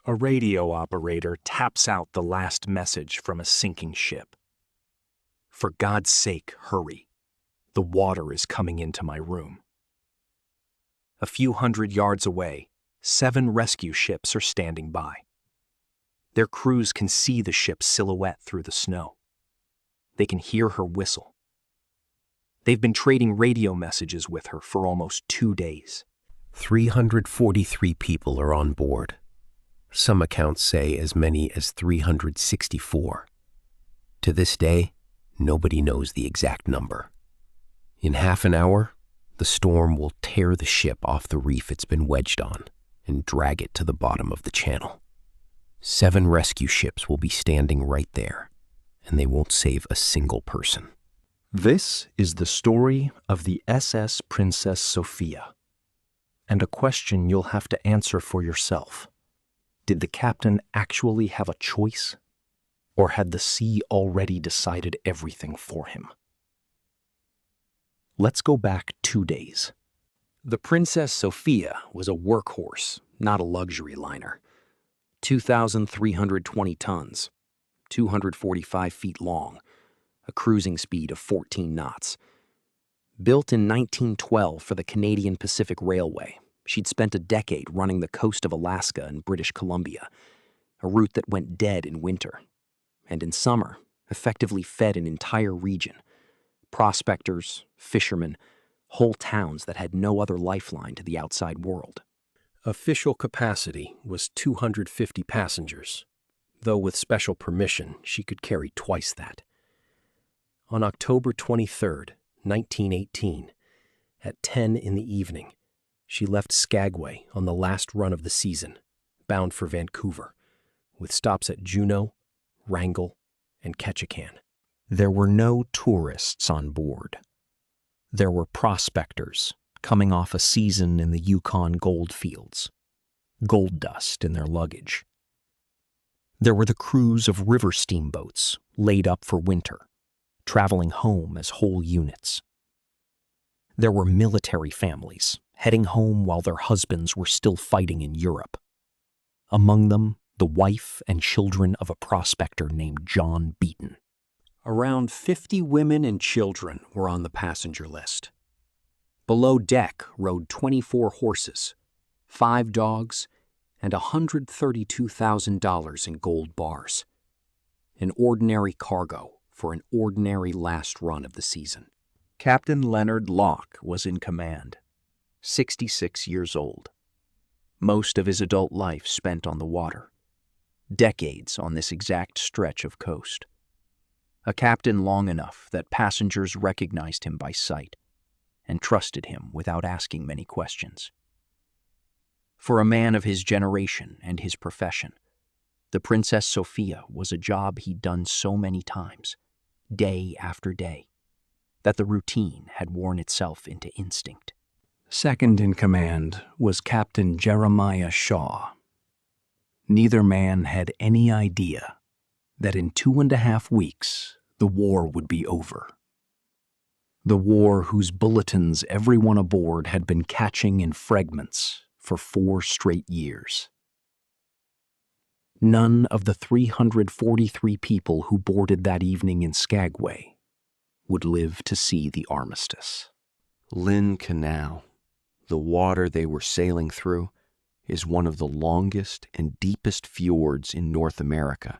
A radio operator taps out the last message from a sinking ship. For God's sake, hurry. The water is coming into my room. A few hundred yards away, 7 rescue ships are standing by. Their crews can see the ship's silhouette through the snow. They can hear her whistle. They've been trading radio messages with her for almost 2 days. 343 people are on board. Some accounts say as many as 364. To this day, nobody knows the exact number. In half an hour, the storm will tear the ship off the reef it's been wedged on and drag it to the bottom of the channel. 7 rescue ships will be standing right there, and they won't save a single person. This is the story of the SS Princess Sophia, and a question you'll have to answer for yourself. Did the captain actually have a choice, or had the sea already decided everything for him? Let's go back 2 days. The Princess Sophia was a workhorse, not a luxury liner. 2,320 tons, 245 feet long, a cruising speed of 14 knots. Built in 1912 for the Canadian Pacific Railway, she'd spent a decade running the coast of Alaska and British Columbia, a route that went dead in winter, and in summer effectively fed an entire region. Prospectors, fishermen, whole towns that had no other lifeline to the outside world. Official capacity was 250 passengers, though with special permission she could carry twice that. On October 23, 1918, at 10 in the evening, she left Skagway on the last run of the season, bound for Vancouver, with stops at Juneau, Wrangell, and Ketchikan. There were no tourists on board. There were prospectors coming off a season in the Yukon goldfields, gold dust in their luggage. There were the crews of river steamboats laid up for winter, traveling home as whole units. There were military families heading home while their husbands were still fighting in Europe. Among them, the wife and children of a prospector named John Beaton. Around 50 women and children were on the passenger list. Below deck rode 24 horses, 5 dogs, and $132,000 in gold bars. An ordinary cargo for an ordinary last run of the season. Captain Leonard Locke was in command, 66 years old. Most of his adult life spent on the water, decades on this exact stretch of coast. A captain long enough that passengers recognized him by sight and trusted him without asking many questions. For a man of his generation and his profession, the Princess Sophia was a job he'd done so many times, day after day, that the routine had worn itself into instinct. Second in command was Captain Jeremiah Shaw. Neither man had any idea that in 2.5 weeks the war would be over. The war whose bulletins everyone aboard had been catching in fragments for 4 straight years. None of the 343 people who boarded that evening in Skagway would live to see the armistice. Lynn Canal, the water they were sailing through, is one of the longest and deepest fjords in North America,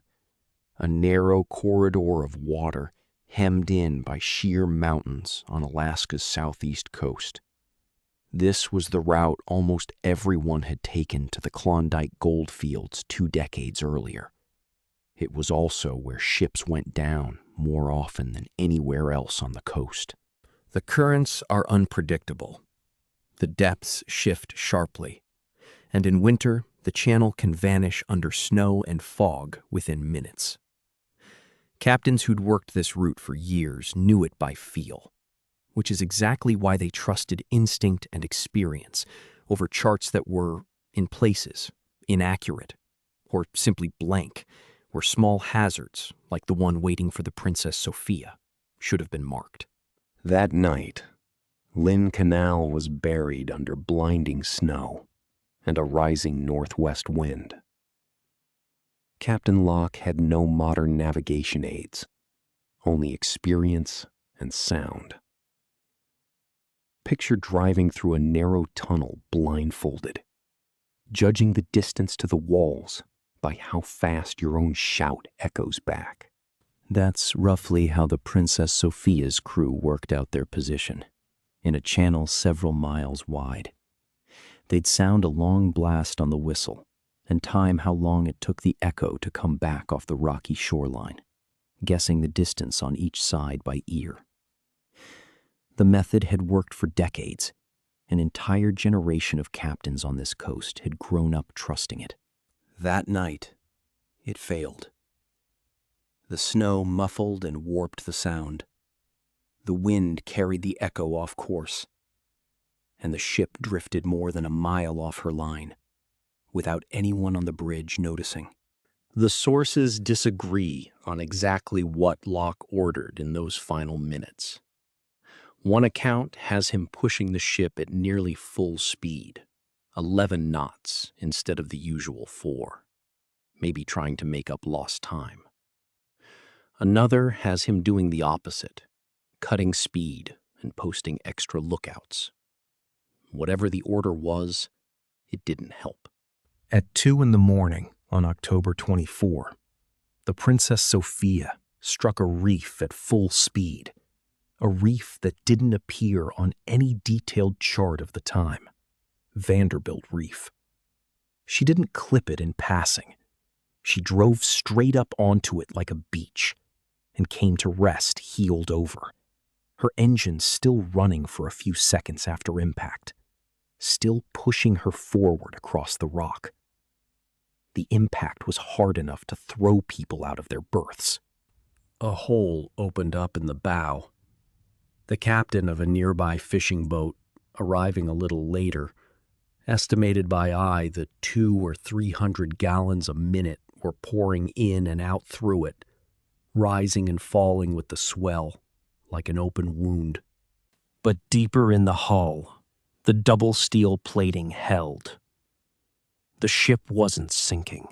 a narrow corridor of water hemmed in by sheer mountains on Alaska's southeast coast. This was the route almost everyone had taken to the Klondike goldfields 2 decades earlier. It was also where ships went down more often than anywhere else on the coast. The currents are unpredictable. The depths shift sharply, and in winter, the channel can vanish under snow and fog within minutes. Captains who'd worked this route for years knew it by feel, which is exactly why they trusted instinct and experience over charts that were, in places, inaccurate, or simply blank, where small hazards, like the one waiting for the Princess Sophia, should have been marked. That night, Lynn Canal was buried under blinding snow and a rising northwest wind. Captain Locke had no modern navigation aids, only experience and sound. Picture driving through a narrow tunnel blindfolded, judging the distance to the walls by how fast your own shout echoes back. That's roughly how the Princess Sophia's crew worked out their position, in a channel several miles wide. They'd sound a long blast on the whistle and time how long it took the echo to come back off the rocky shoreline, guessing the distance on each side by ear. The method had worked for decades. An entire generation of captains on this coast had grown up trusting it. That night, it failed. The snow muffled and warped the sound. The wind carried the echo off course, and the ship drifted more than a mile off her line, without anyone on the bridge noticing. The sources disagree on exactly what Locke ordered in those final minutes. One account has him pushing the ship at nearly full speed, 11 knots instead of the usual 4, maybe trying to make up lost time. Another has him doing the opposite, cutting speed and posting extra lookouts. Whatever the order was, it didn't help. At 2 a.m. on October 24, the Princess Sophia struck a reef at full speed, a reef that didn't appear on any detailed chart of the time, Vanderbilt Reef. She didn't clip it in passing. She drove straight up onto it like a beach and came to rest heeled over, her engine still running for a few seconds after impact, still pushing her forward across the rock. The impact was hard enough to throw people out of their berths. A hole opened up in the bow. The captain of a nearby fishing boat, arriving a little later, estimated by eye that 200 or 300 gallons a minute were pouring in and out through it, rising and falling with the swell, like an open wound. But deeper in the hull, the double steel plating held. The ship wasn't sinking.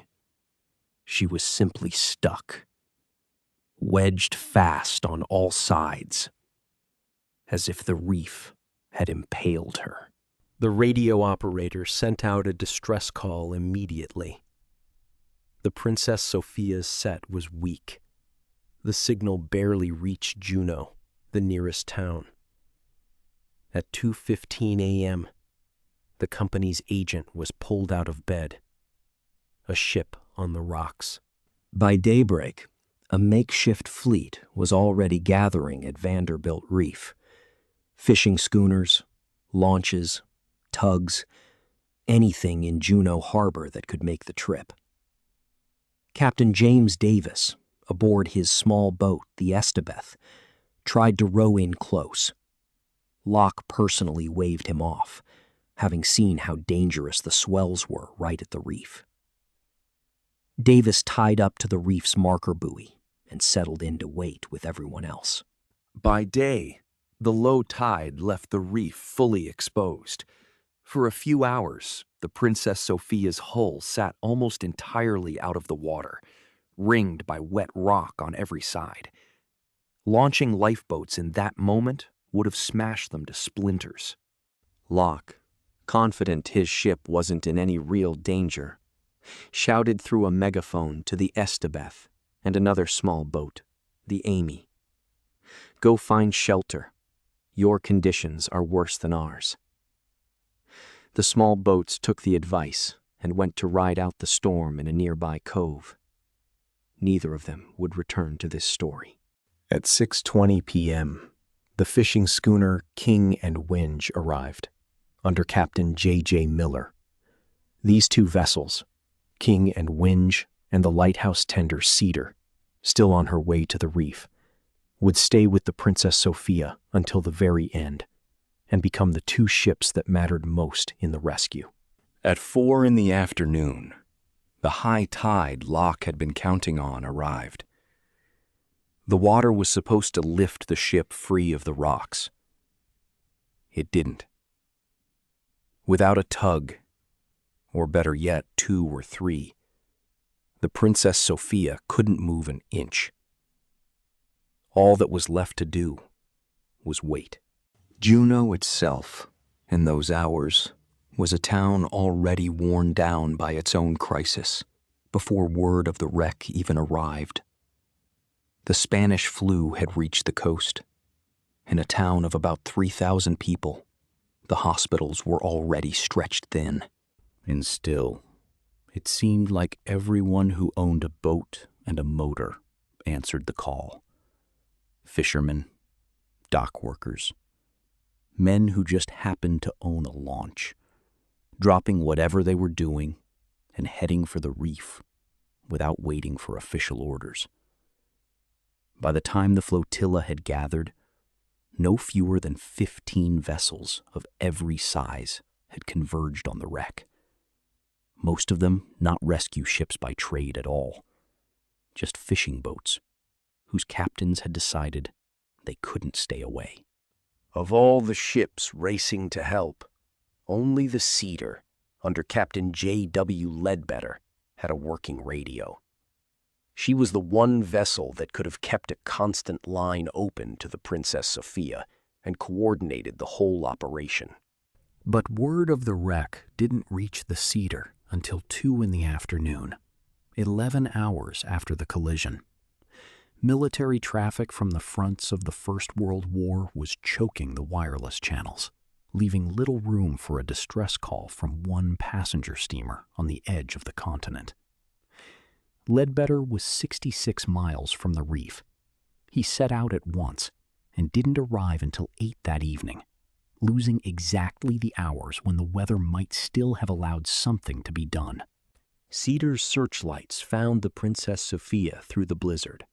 She was simply stuck, wedged fast on all sides, as if the reef had impaled her. The radio operator sent out a distress call immediately. The Princess Sophia's set was weak. The signal barely reached Juneau, the nearest town. At 2:15 a.m., the company's agent was pulled out of bed, a ship on the rocks. By daybreak, a makeshift fleet was already gathering at Vanderbilt Reef. Fishing schooners, launches, tugs, anything in Juneau Harbor that could make the trip. Captain James Davis, aboard his small boat, the Estebeth, tried to row in close. Locke personally waved him off, having seen how dangerous the swells were right at the reef. Davis tied up to the reef's marker buoy and settled in to wait with everyone else. By day, the low tide left the reef fully exposed. For a few hours, the Princess Sophia's hull sat almost entirely out of the water, ringed by wet rock on every side. Launching lifeboats in that moment would have smashed them to splinters. Locke, confident his ship wasn't in any real danger, shouted through a megaphone to the Estebeth and another small boat, the Amy. "Go find shelter. Your conditions are worse than ours." The small boats took the advice and went to ride out the storm in a nearby cove. Neither of them would return to this story. At 6:20 p.m., the fishing schooner King and Winge arrived, under Captain J.J. Miller. These two vessels, King and Winge and the lighthouse tender Cedar, still on her way to the reef, would stay with the Princess Sophia until the very end and become the two ships that mattered most in the rescue. At 4 p.m, the high tide Locke had been counting on arrived. The water was supposed to lift the ship free of the rocks. It didn't. Without a tug, or better yet, 2 or 3, The Princess Sophia couldn't move an inch. All that was left to do was wait. Juneau itself, in those hours, was a town already worn down by its own crisis, before word of the wreck even arrived. The Spanish flu had reached the coast. In a town of about 3,000 people, the hospitals were already stretched thin. And still, it seemed like everyone who owned a boat and a motor answered the call. Fishermen, dock workers, men who just happened to own a launch, dropping whatever they were doing and heading for the reef without waiting for official orders. By the time the flotilla had gathered, no fewer than 15 vessels of every size had converged on the wreck. Most of them not rescue ships by trade at all, just fishing boats whose captains had decided they couldn't stay away. Of all the ships racing to help, only the Cedar, under Captain J.W. Ledbetter, had a working radio. She was the one vessel that could have kept a constant line open to the Princess Sophia and coordinated the whole operation. But word of the wreck didn't reach the Cedar until 2 in the afternoon, 11 hours after the collision. Military traffic from the fronts of the First World War was choking the wireless channels, leaving little room for a distress call from one passenger steamer on the edge of the continent. Ledbetter was 66 miles from the reef. He set out at once and didn't arrive until 8 that evening, losing exactly the hours when the weather might still have allowed something to be done. Cedar's searchlights found the Princess Sophia through the blizzard,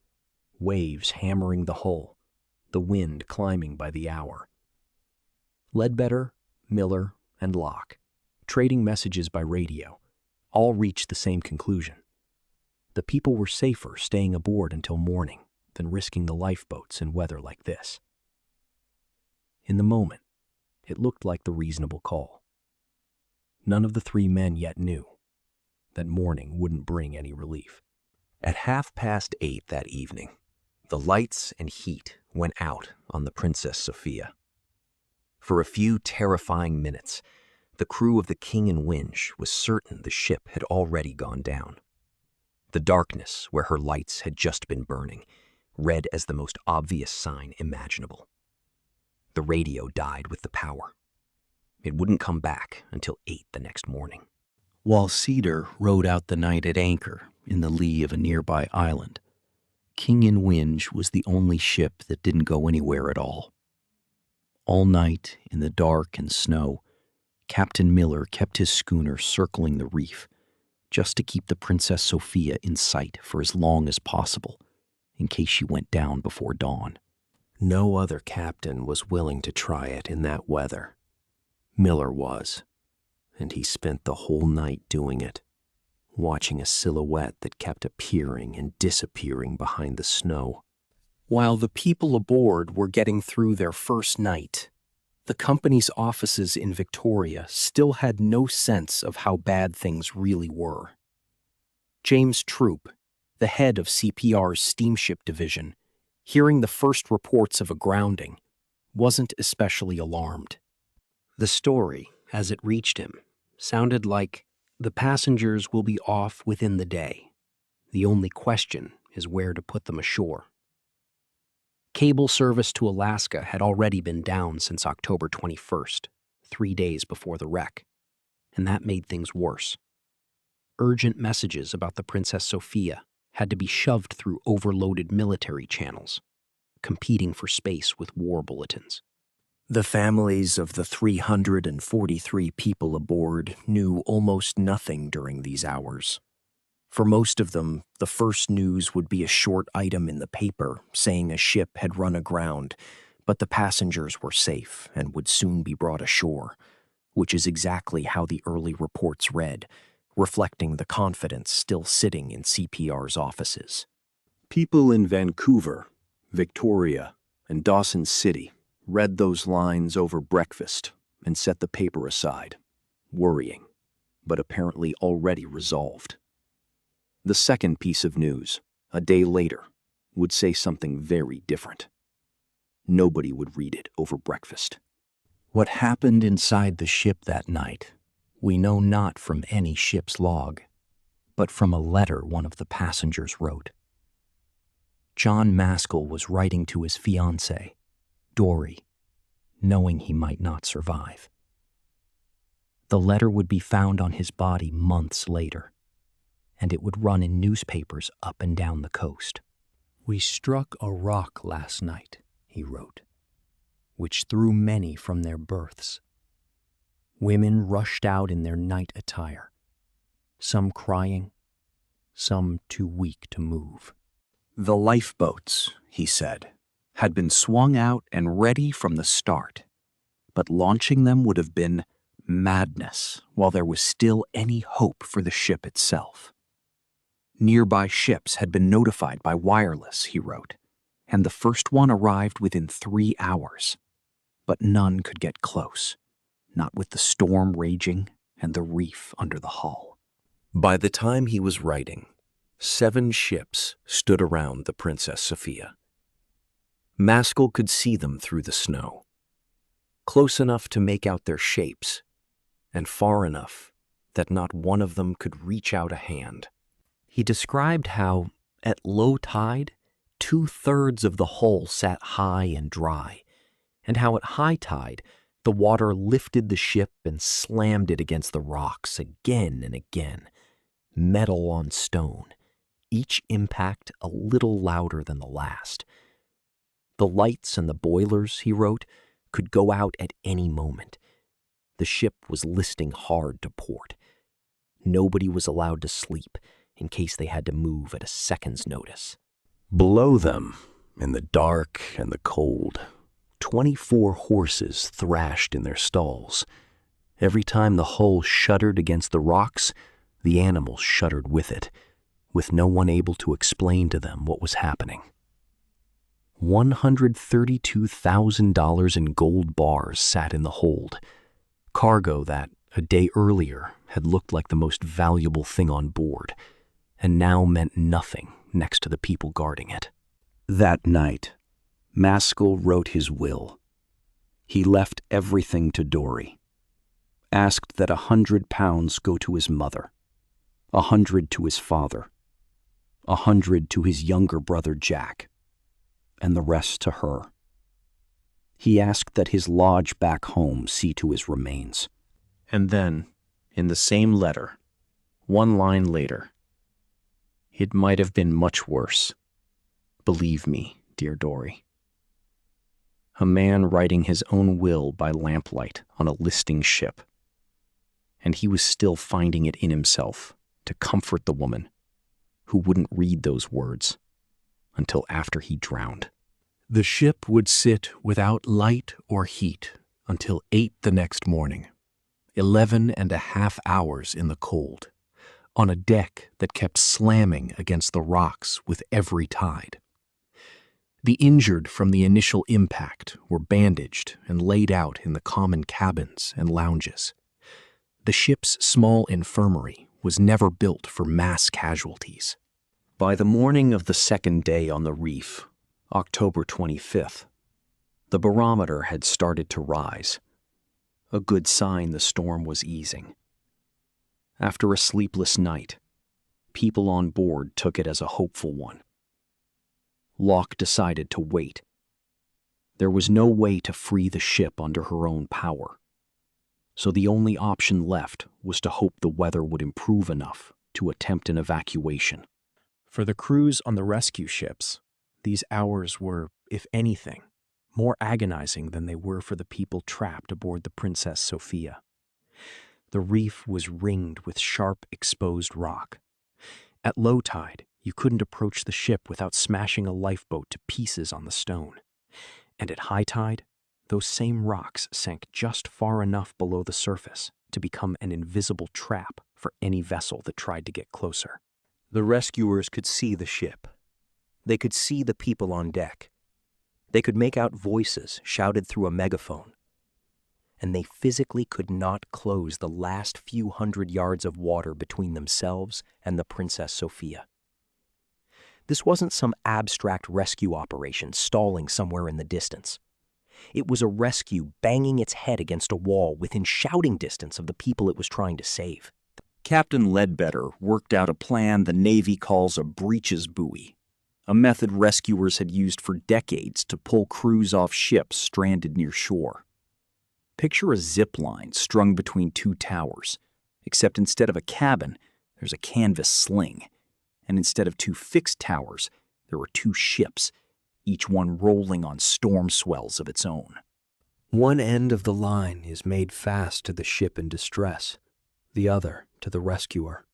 waves hammering the hull, the wind climbing by the hour. Ledbetter, Miller, and Locke, trading messages by radio, all reached the same conclusion. The people were safer staying aboard until morning than risking the lifeboats in weather like this. In the moment, it looked like the reasonable call. None of the 3 men yet knew that morning wouldn't bring any relief. At 8:30 that evening, the lights and heat went out on the Princess Sophia. For a few terrifying minutes, the crew of the King and Winch was certain the ship had already gone down. The darkness where her lights had just been burning read as the most obvious sign imaginable. The radio died with the power. It wouldn't come back until 8 the next morning. While Cedar rode out the night at anchor in the lee of a nearby island, King and Winch was the only ship that didn't go anywhere at all. All night, in the dark and snow, Captain Miller kept his schooner circling the reef, just to keep the Princess Sophia in sight for as long as possible, in case she went down before dawn. No other captain was willing to try it in that weather. Miller was, and he spent the whole night doing it, watching a silhouette that kept appearing and disappearing behind the snow. While the people aboard were getting through their first night, the company's offices in Victoria still had no sense of how bad things really were. James Troop, the head of CPR's steamship division, hearing the first reports of a grounding, wasn't especially alarmed. The story, as it reached him, sounded like, "The passengers will be off within the day. The only question is where to put them ashore." Cable service to Alaska had already been down since October 21st, 3 days before the wreck, and that made things worse. Urgent messages about the Princess Sophia had to be shoved through overloaded military channels, competing for space with war bulletins. The families of the 343 people aboard knew almost nothing during these hours. For most of them, the first news would be a short item in the paper saying a ship had run aground, but the passengers were safe and would soon be brought ashore, which is exactly how the early reports read, reflecting the confidence still sitting in CPR's offices. People in Vancouver, Victoria, and Dawson City read those lines over breakfast and set the paper aside, worrying, but apparently already resolved. The second piece of news, a day later, would say something very different. Nobody would read it over breakfast. What happened inside the ship that night, we know not from any ship's log, but from a letter one of the passengers wrote. John Maskell was writing to his fiancée, Dory, knowing he might not survive. The letter would be found on his body months later, and it would run in newspapers up and down the coast. "We struck a rock last night," he wrote, "which threw many from their berths. Women rushed out in their night attire, some crying, some too weak to move." The lifeboats, he said, had been swung out and ready from the start, but launching them would have been madness while there was still any hope for the ship itself. Nearby ships had been notified by wireless, he wrote, and the first one arrived within 3 hours. But none could get close, not with the storm raging and the reef under the hull. By the time he was writing, 7 ships stood around the Princess Sophia. Maskell could see them through the snow, close enough to make out their shapes, and far enough that not one of them could reach out a hand. He described how, at low tide, 2/3 of the hull sat high and dry, and how at high tide the water lifted the ship and slammed it against the rocks again and again, metal on stone, each impact a little louder than the last. The lights and the boilers, he wrote, could go out at any moment. The ship was listing hard to port. Nobody was allowed to sleep in case they had to move at a second's notice. Below them, in the dark and the cold, 24 horses thrashed in their stalls. Every time the hull shuddered against the rocks, the animals shuddered with it, with no one able to explain to them what was happening. $132,000 in gold bars sat in the hold, cargo that, a day earlier, had looked like the most valuable thing on board, and now meant nothing next to the people guarding it. That night, Maskell wrote his will. He left everything to Dory, asked that £100 go to his mother, 100 to his father, 100 to his younger brother Jack, and the rest to her. He asked that his lodge back home see to his remains. And then, in the same letter, one line later, "It might have been much worse. Believe me, dear Dory." A man writing his own will by lamplight on a listing ship. And he was still finding it in himself to comfort the woman who wouldn't read those words until after he drowned. The ship would sit without light or heat until 8 the next morning, 11.5 hours in the cold, on a deck that kept slamming against the rocks with every tide. The injured from the initial impact were bandaged and laid out in the common cabins and lounges. The ship's small infirmary was never built for mass casualties. By the morning of the second day on the reef, October 25th, the barometer had started to rise, a good sign the storm was easing. After a sleepless night, people on board took it as a hopeful one. Locke decided to wait. There was no way to free the ship under her own power, so the only option left was to hope the weather would improve enough to attempt an evacuation. For the crews on the rescue ships, these hours were, if anything, more agonizing than they were for the people trapped aboard the Princess Sophia. The reef was ringed with sharp, exposed rock. At low tide, you couldn't approach the ship without smashing a lifeboat to pieces on the stone. And at high tide, those same rocks sank just far enough below the surface to become an invisible trap for any vessel that tried to get closer. The rescuers could see the ship. They could see the people on deck. They could make out voices shouted through a megaphone. and they physically could not close the last few hundred yards of water between themselves and the Princess Sophia. This wasn't some abstract rescue operation stalling somewhere in the distance. It was a rescue banging its head against a wall within shouting distance of the people it was trying to save. Captain Ledbetter worked out a plan the Navy calls a breeches buoy, a method rescuers had used for decades to pull crews off ships stranded near shore. Picture a zip line strung between two towers, except instead of a cabin, there's a canvas sling, and instead of two fixed towers, there are two ships, each one rolling on storm swells of its own. One end of the line is made fast to the ship in distress, the other to the rescuer,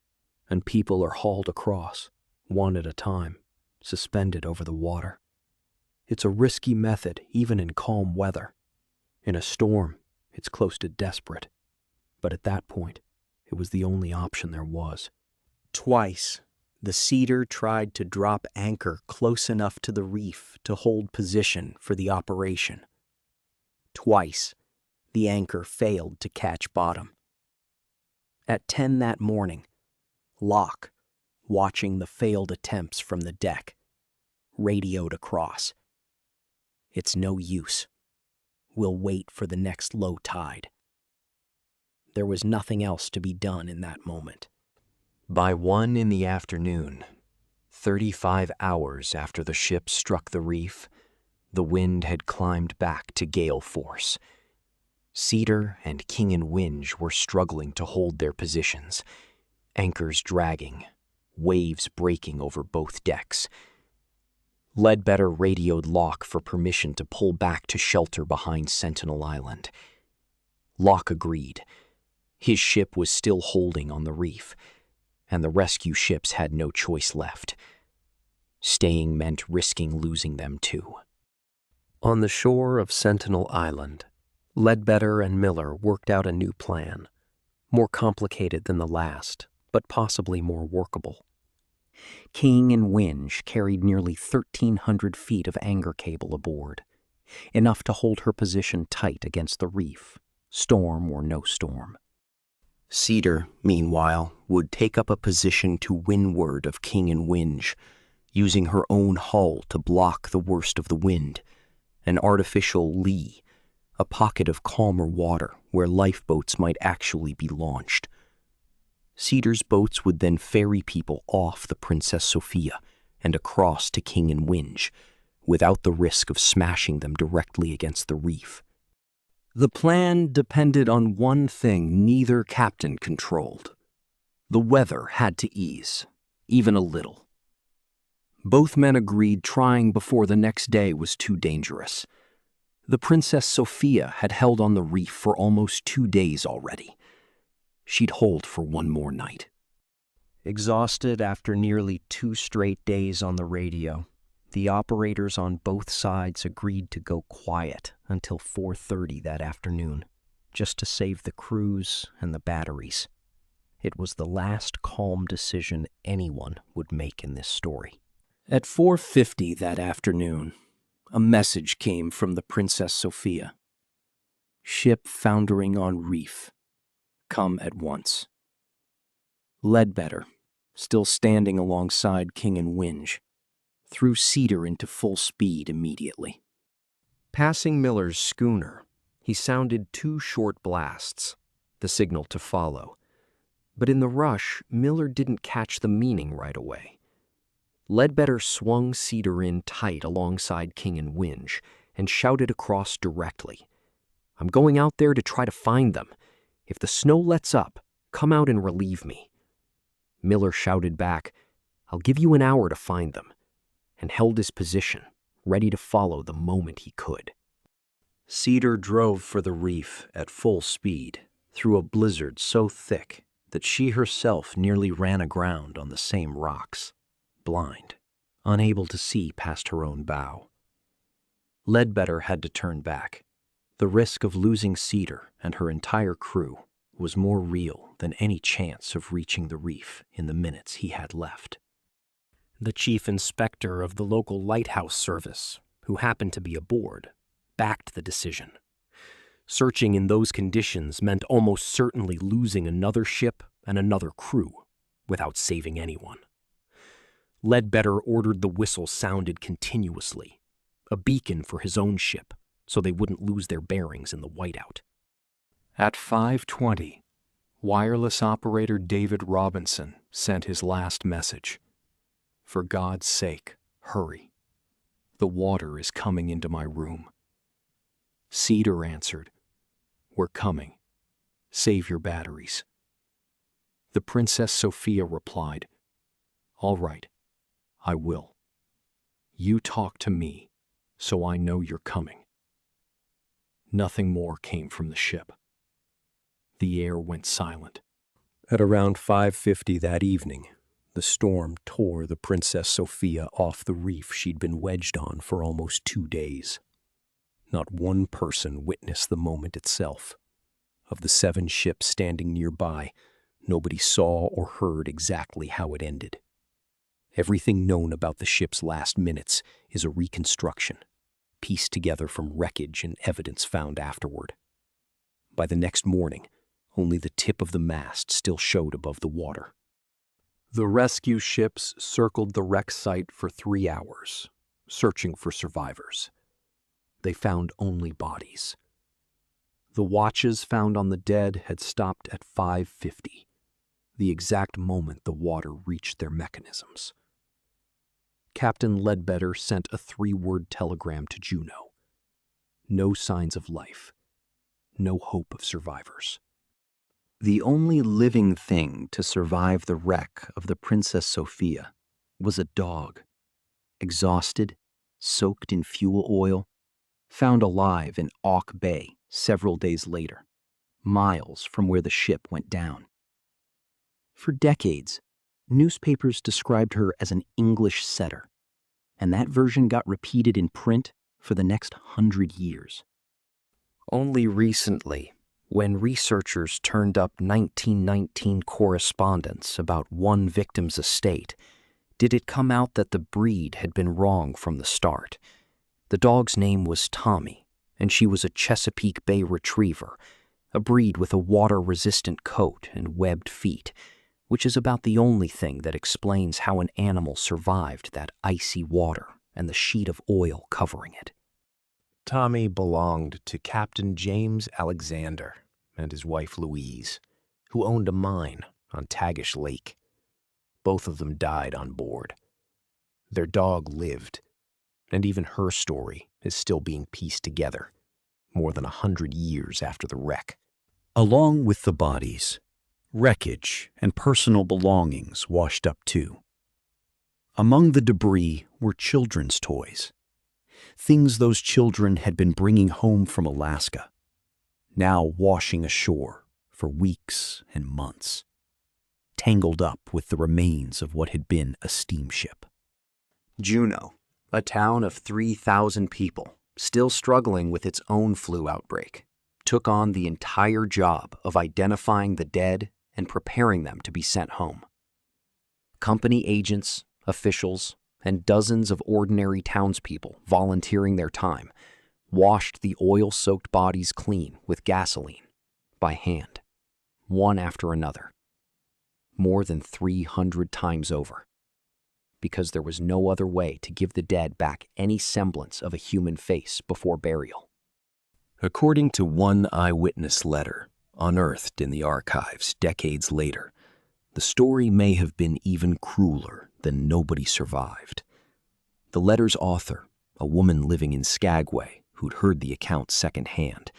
and people are hauled across, one at a time, suspended over the water. It's a risky method even in calm weather. In a storm, it's close to desperate, but at that point, it was the only option there was. Twice, the Cedar tried to drop anchor close enough to the reef to hold position for the operation. Twice, the anchor failed to catch bottom. At 10 that morning, Locke, watching the failed attempts from the deck, radioed across. "It's no use. We'll wait for the next low tide." There was nothing else to be done in that moment. By 1 in the afternoon, 35 hours after the ship struck the reef, the wind had climbed back to gale force. Cedar and King and Winge were struggling to hold their positions, anchors dragging, waves breaking over both decks. Ledbetter radioed Locke for permission to pull back to shelter behind Sentinel Island. Locke agreed. His ship was still holding on the reef, and the rescue ships had no choice left. Staying meant risking losing them too. On the shore of Sentinel Island, Ledbetter and Miller worked out a new plan, more complicated than the last, but possibly more workable. King and Winge carried nearly 1,300 feet of anchor cable aboard, enough to hold her position tight against the reef, storm or no storm. Cedar, meanwhile, would take up a position to windward of King and Winge, using her own hull to block the worst of the wind, an artificial lee, a pocket of calmer water where lifeboats might actually be launched. Cedar's boats would then ferry people off the Princess Sophia and across to King and Winge, without the risk of smashing them directly against the reef. The plan depended on one thing neither captain controlled. The weather had to ease, even a little. Both men agreed trying before the next day was too dangerous. The Princess Sophia had held on the reef for almost 2 days already. She'd hold for one more night. Exhausted after nearly 2 straight days on the radio, the operators on both sides agreed to go quiet until 4:30 that afternoon, just to save the crews and the batteries. It was the last calm decision anyone would make in this story. At 4:50 that afternoon, a message came from the Princess Sophia. "Ship foundering on reef. Come at once." Ledbetter, still standing alongside King and Winge, threw Cedar into full speed immediately. Passing Miller's schooner, he sounded 2 short blasts, the signal to follow. But in the rush, Miller didn't catch the meaning right away. Ledbetter swung Cedar in tight alongside King and Winge and shouted across directly, "I'm going out there to try to find them. If the snow lets up, come out and relieve me." Miller shouted back, "I'll give you an hour to find them," and held his position, ready to follow the moment he could. Cedar drove for the reef at full speed through a blizzard so thick that she herself nearly ran aground on the same rocks, blind, unable to see past her own bow. Ledbetter had to turn back. The risk of losing Cedar and her entire crew was more real than any chance of reaching the reef in the minutes he had left. The chief inspector of the local lighthouse service, who happened to be aboard, backed the decision. Searching in those conditions meant almost certainly losing another ship and another crew without saving anyone. Ledbetter ordered the whistle sounded continuously, a beacon for his own ship, so they wouldn't lose their bearings in the whiteout. At 5:20, wireless operator David Robinson sent his last message. "For God's sake, hurry. The water is coming into my room." Cedar answered, "We're coming. Save your batteries." The Princess Sophia replied, "All right, I will. You talk to me, so I know you're coming." Nothing more came from the ship. The air went silent. At around 5:50 that evening, the storm tore the Princess Sophia off the reef she'd been wedged on for almost 2 days. Not one person witnessed the moment itself. Of the 7 ships standing nearby, nobody saw or heard exactly how it ended. Everything known about the ship's last minutes is a reconstruction, pieced together from wreckage and evidence found afterward. By the next morning, only the tip of the mast still showed above the water. The rescue ships circled the wreck site for 3 hours, searching for survivors. They found only bodies. The watches found on the dead had stopped at 5:50, the exact moment the water reached their mechanisms. Captain Ledbetter sent a 3-word telegram to Juneau. No signs of life. No hope of survivors. The only living thing to survive the wreck of the Princess Sophia was a dog, exhausted, soaked in fuel oil, found alive in Auk Bay several days later, miles from where the ship went down. For decades, newspapers described her as an English setter, and that version got repeated in print for the next 100 years. Only recently, when researchers turned up 1919 correspondence about one victim's estate, did it come out that the breed had been wrong from the start. The dog's name was Tommy, and she was a Chesapeake Bay Retriever, a breed with a water-resistant coat and webbed feet, which is about the only thing that explains how an animal survived that icy water and the sheet of oil covering it. Tommy belonged to Captain James Alexander and his wife Louise, who owned a mine on Tagish Lake. Both of them died on board. Their dog lived, and even her story is still being pieced together, more than 100 years after the wreck. Along with the bodies, wreckage and personal belongings washed up too. Among the debris were children's toys, things those children had been bringing home from Alaska, now washing ashore for weeks and months, tangled up with the remains of what had been a steamship. Juneau, a town of 3,000 people, still struggling with its own flu outbreak, took on the entire job of identifying the dead and preparing them to be sent home. Company agents, officials, and dozens of ordinary townspeople volunteering their time washed the oil-soaked bodies clean with gasoline, by hand, one after another, more than 300 times over, because there was no other way to give the dead back any semblance of a human face before burial. According to one eyewitness letter, unearthed in the archives decades later, the story may have been even crueler than Nobody Survived. The letter's author, a woman living in Skagway who'd heard the account secondhand,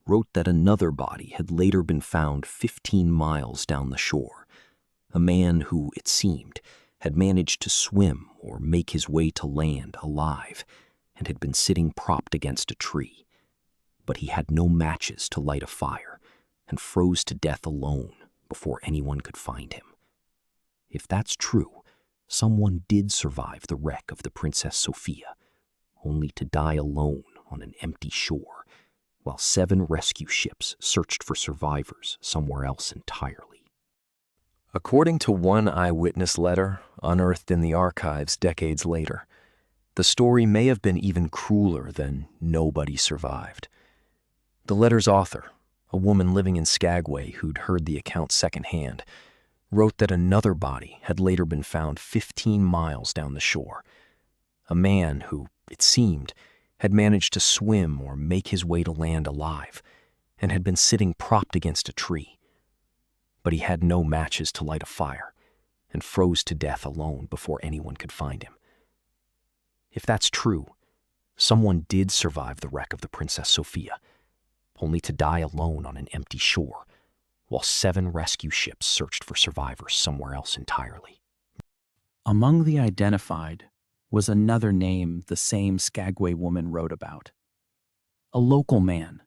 wrote that another body had later been found 15 miles down the shore, a man who, it seemed, had managed to swim or make his way to land alive and had been sitting propped against a tree. But he had no matches to light a fire and froze to death alone before anyone could find him. If that's true, someone did survive the wreck of the Princess Sophia, only to die alone on an empty shore, while 7 rescue ships searched for survivors somewhere else entirely. According to one eyewitness letter, unearthed in the archives decades later, the story may have been even crueler than Nobody Survived. The letter's author, a woman living in Skagway who'd heard the account secondhand, wrote that another body had later been found 15 miles down the shore. A man who, it seemed, had managed to swim or make his way to land alive and had been sitting propped against a tree. But he had no matches to light a fire and froze to death alone before anyone could find him. If that's true, someone did survive the wreck of the Princess Sophia, only to die alone on an empty shore, while 7 rescue ships searched for survivors somewhere else entirely. Among the identified was another name the same Skagway woman wrote about. A local man,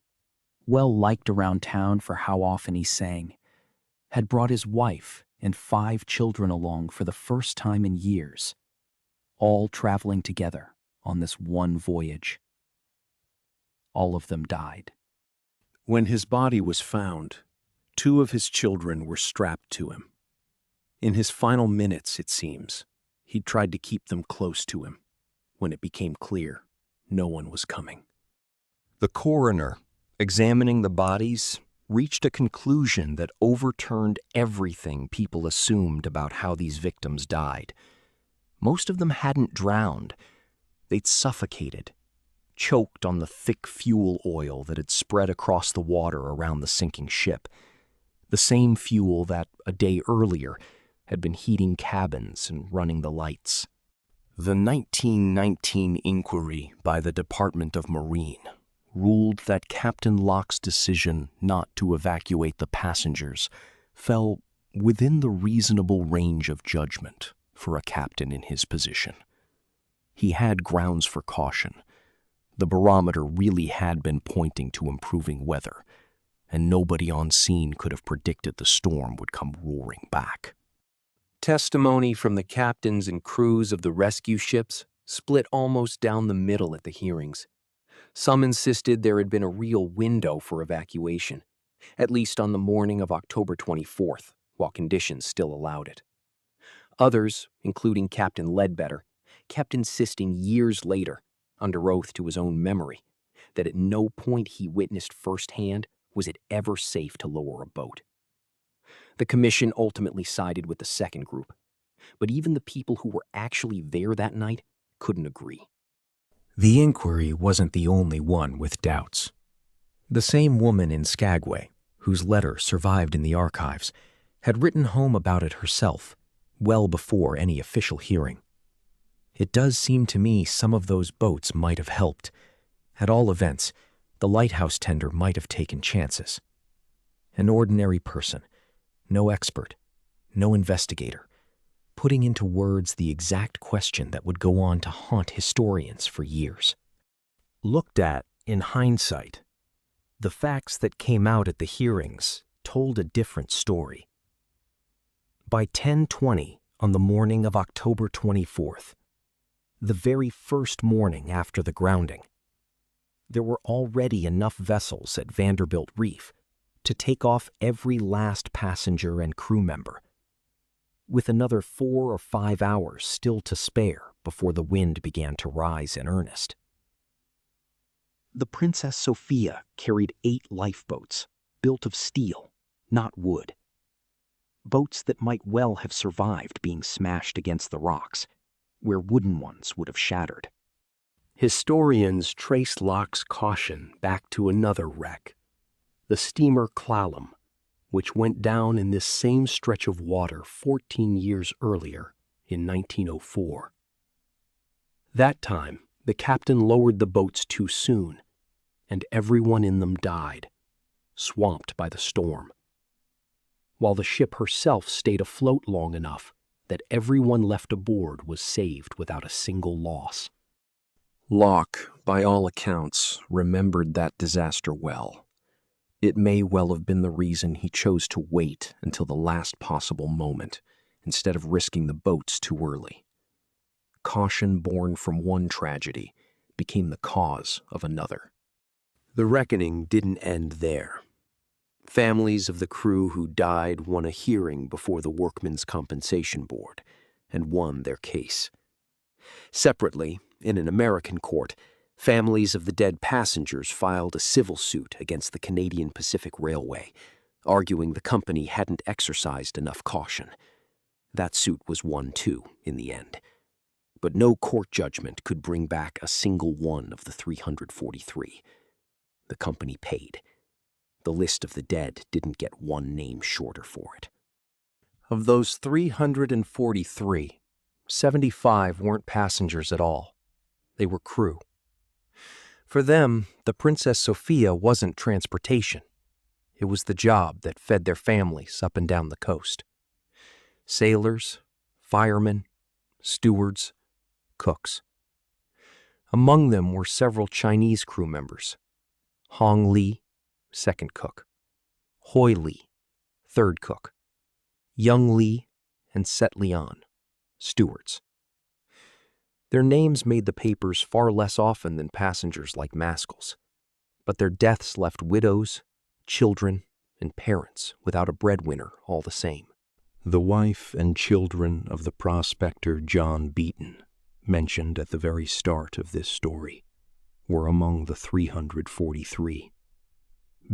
well liked around town for how often he sang, had brought his wife and 5 children along for the first time in years, all traveling together on this one voyage. All of them died. When his body was found, 2 of his children were strapped to him. In his final minutes, it seems, he tried to keep them close to him when it became clear no one was coming. The coroner, examining the bodies, reached a conclusion that overturned everything people assumed about how these victims died. Most of them hadn't drowned. They'd suffocated, choked on the thick fuel oil that had spread across the water around the sinking ship, the same fuel that, a day earlier, had been heating cabins and running the lights. The 1919 inquiry by the Department of Marine ruled that Captain Locke's decision not to evacuate the passengers fell within the reasonable range of judgment for a captain in his position. He had grounds for caution. The barometer really had been pointing to improving weather, and nobody on scene could have predicted the storm would come roaring back. Testimony from the captains and crews of the rescue ships split almost down the middle at the hearings. Some insisted there had been a real window for evacuation, at least on the morning of October 24th, while conditions still allowed it. Others, including Captain Ledbetter, kept insisting years later, under oath to his own memory, that at no point he witnessed firsthand was it ever safe to lower a boat. The commission ultimately sided with the second group, but even the people who were actually there that night couldn't agree. The inquiry wasn't the only one with doubts. The same woman in Skagway, whose letter survived in the archives, had written home about it herself, well before any official hearing. It does seem to me some of those boats might have helped. At all events, the lighthouse tender might have taken chances. An ordinary person, no expert, no investigator, putting into words the exact question that would go on to haunt historians for years. Looked at in hindsight, the facts that came out at the hearings told a different story. By 10:20 on the morning of October 24th, the very first morning after the grounding, there were already enough vessels at Vanderbilt Reef to take off every last passenger and crew member, with another 4 or 5 hours still to spare before the wind began to rise in earnest. The Princess Sophia carried 8 lifeboats, built of steel, not wood. Boats that might well have survived being smashed against the rocks, where wooden ones would have shattered. Historians trace Locke's caution back to another wreck, the steamer Clallam, which went down in this same stretch of water 14 years earlier in 1904. That time, the captain lowered the boats too soon, and everyone in them died, swamped by the storm, while the ship herself stayed afloat long enough that everyone left aboard was saved without a single loss. Locke, by all accounts, remembered that disaster well. It may well have been the reason he chose to wait until the last possible moment instead of risking the boats too early. Caution born from one tragedy became the cause of another. The reckoning didn't end there. Families of the crew who died won a hearing before the Workmen's Compensation Board and won their case. Separately, in an American court, Families of the dead passengers filed a civil suit against the Canadian Pacific Railway, arguing the company hadn't exercised enough caution. That suit was won too, in the end. But no court judgment could bring back a single one of the 343. The company paid. The list of the dead didn't get one name shorter for it. Of those 343, 75 weren't passengers at all. They were crew. For them, the Princess Sophia wasn't transportation. It was the job that fed their families up and down the coast. Sailors, firemen, stewards, cooks. Among them were several Chinese crew members. Hong Li, second cook. Hoi Li, third cook. Young Li and Set Lian, stewards. Their names made the papers far less often than passengers like Maskell's, but their deaths left widows, children, and parents without a breadwinner all the same. The wife and children of the prospector John Beaton, mentioned at the very start of this story, were among the 343.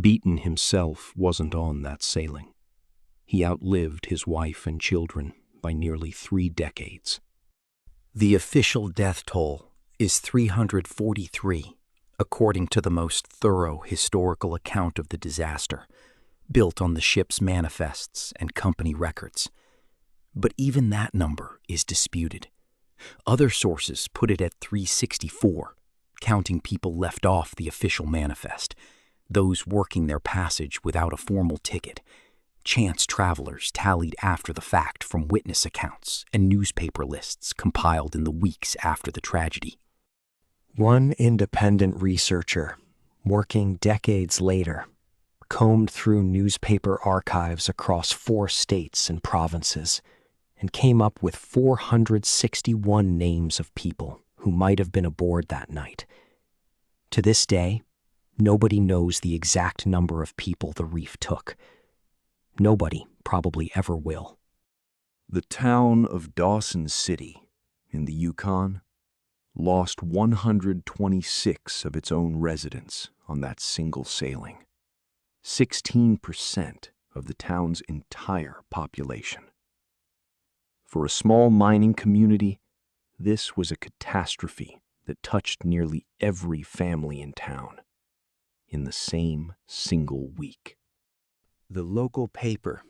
Beaton himself wasn't on that sailing. He outlived his wife and children by nearly 3 decades. The official death toll is 343, according to the most thorough historical account of the disaster, built on the ship's manifests and company records. But even that number is disputed. Other sources put it at 364, counting people left off the official manifest, those working their passage without a formal ticket, chance travelers tallied after the fact from witness accounts and newspaper lists compiled in the weeks after the tragedy. One independent researcher, working decades later, combed through newspaper archives across 4 states and provinces and came up with 461 names of people who might have been aboard that night. To this day, nobody knows the exact number of people the reef took. Nobody probably ever will. The town of Dawson City in the Yukon lost 126 of its own residents on that single sailing. 16% of the town's entire population. For a small mining community, this was a catastrophe that touched nearly every family in town in the same single week. The local paper,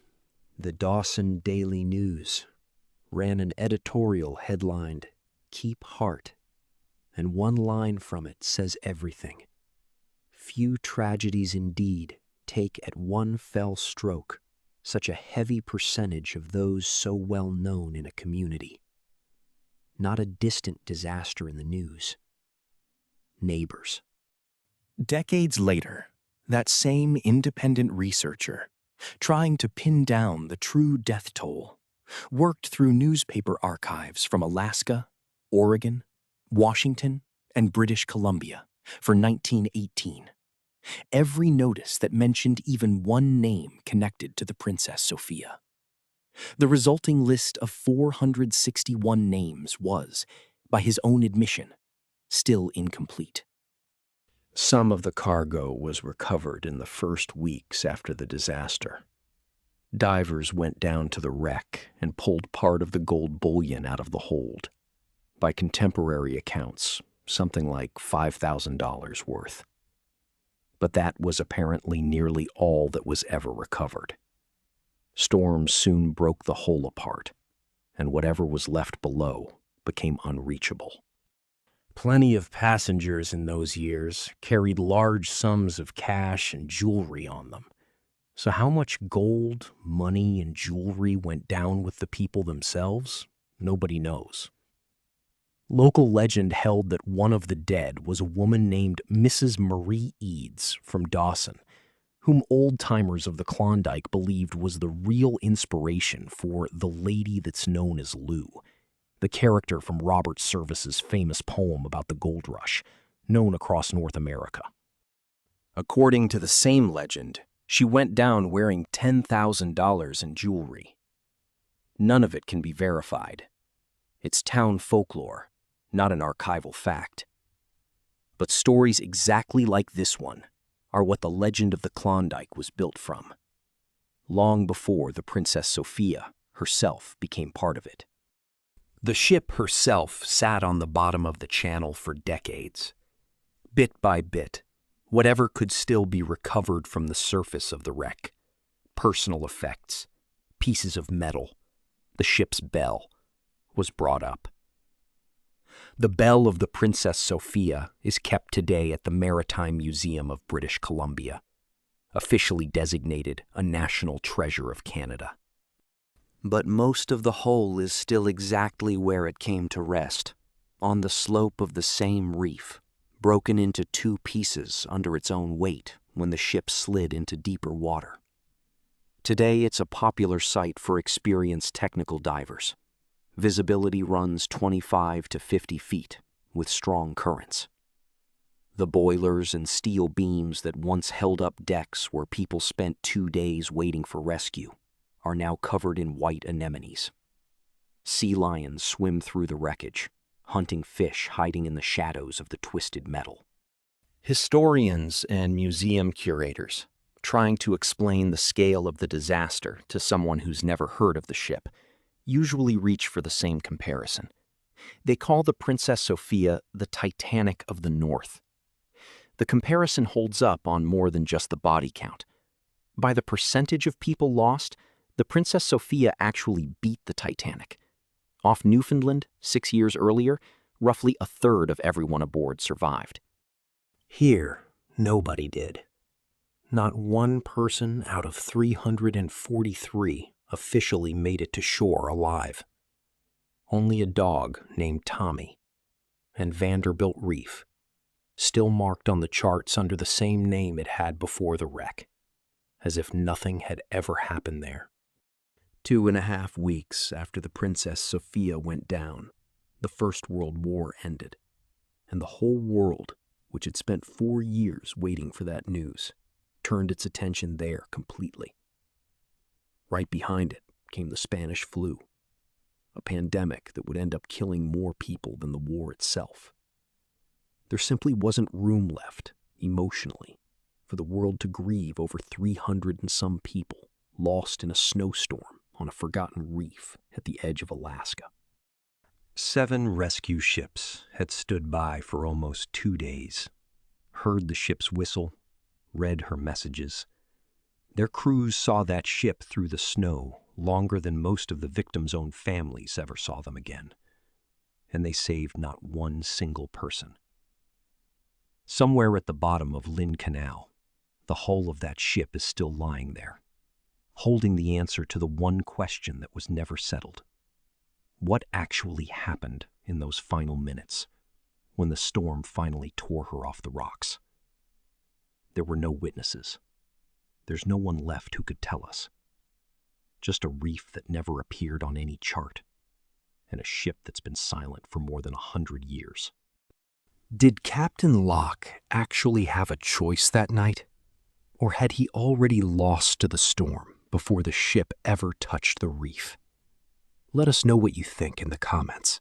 the Dawson Daily News, ran an editorial headlined, "Keep Heart," and one line from it says everything. Few tragedies indeed take at one fell stroke such a heavy percentage of those so well known in a community. Not a distant disaster in the news. Neighbors. Decades later, that same independent researcher, trying to pin down the true death toll, worked through newspaper archives from Alaska, Oregon, Washington, and British Columbia for 1918. Every notice that mentioned even one name connected to the Princess Sophia. The resulting list of 461 names was, by his own admission, still incomplete. Some of the cargo was recovered in the first weeks after the disaster. Divers went down to the wreck and pulled part of the gold bullion out of the hold. By contemporary accounts, something like $5,000 worth. But that was apparently nearly all that was ever recovered. Storms soon broke the hull apart, and whatever was left below became unreachable. Plenty of passengers in those years carried large sums of cash and jewelry on them. So how much gold, money, and jewelry went down with the people themselves, nobody knows. Local legend held that one of the dead was a woman named Mrs. Marie Eads from Dawson, whom old-timers of the Klondike believed was the real inspiration for the lady that's known as Lou, the character from Robert Service's famous poem about the gold rush, known across North America. According to the same legend, she went down wearing $10,000 in jewelry. None of it can be verified. It's town folklore, not an archival fact. But stories exactly like this one are what the legend of the Klondike was built from, long before the Princess Sophia herself became part of it. The ship herself sat on the bottom of the channel for decades. Bit by bit, whatever could still be recovered from the surface of the wreck, personal effects, pieces of metal, the ship's bell, was brought up. The bell of the Princess Sophia is kept today at the Maritime Museum of British Columbia, officially designated a national treasure of Canada. But most of the hull is still exactly where it came to rest, on the slope of the same reef, broken into two pieces under its own weight when the ship slid into deeper water. Today it's a popular site for experienced technical divers. Visibility runs 25 to 50 feet with strong currents. The boilers and steel beams that once held up decks where people spent 2 days waiting for rescue are now covered in white anemones. Sea lions swim through the wreckage, hunting fish hiding in the shadows of the twisted metal. Historians and museum curators, trying to explain the scale of the disaster to someone who's never heard of the ship, usually reach for the same comparison. They call the Princess Sophia the Titanic of the North. The comparison holds up on more than just the body count. By the percentage of people lost, the Princess Sophia actually beat the Titanic. Off Newfoundland, 6 years earlier, roughly a third of everyone aboard survived. Here, nobody did. Not one person out of 343 officially made it to shore alive. Only a dog named Tommy, and Vanderbilt Reef, still marked on the charts under the same name it had before the wreck, as if nothing had ever happened there. 2.5 weeks after the Princess Sophia went down, the First World War ended, and the whole world, which had spent 4 years waiting for that news, turned its attention there completely. Right behind it came the Spanish flu, a pandemic that would end up killing more people than the war itself. There simply wasn't room left, emotionally, for the world to grieve over 300 and some people lost in a snowstorm on a forgotten reef at the edge of Alaska. 7 rescue ships had stood by for almost 2 days, heard the ship's whistle, read her messages. Their crews saw that ship through the snow longer than most of the victims' own families ever saw them again, and they saved not one single person. Somewhere at the bottom of Lynn Canal, the hull of that ship is still lying there, holding the answer to the one question that was never settled. What actually happened in those final minutes when the storm finally tore her off the rocks? There were no witnesses. There's no one left who could tell us. Just a reef that never appeared on any chart, and a ship that's been silent for more than 100 years. Did Captain Locke actually have a choice that night? Or had he already lost to the storm before the ship ever touched the reef? Let us know what you think in the comments.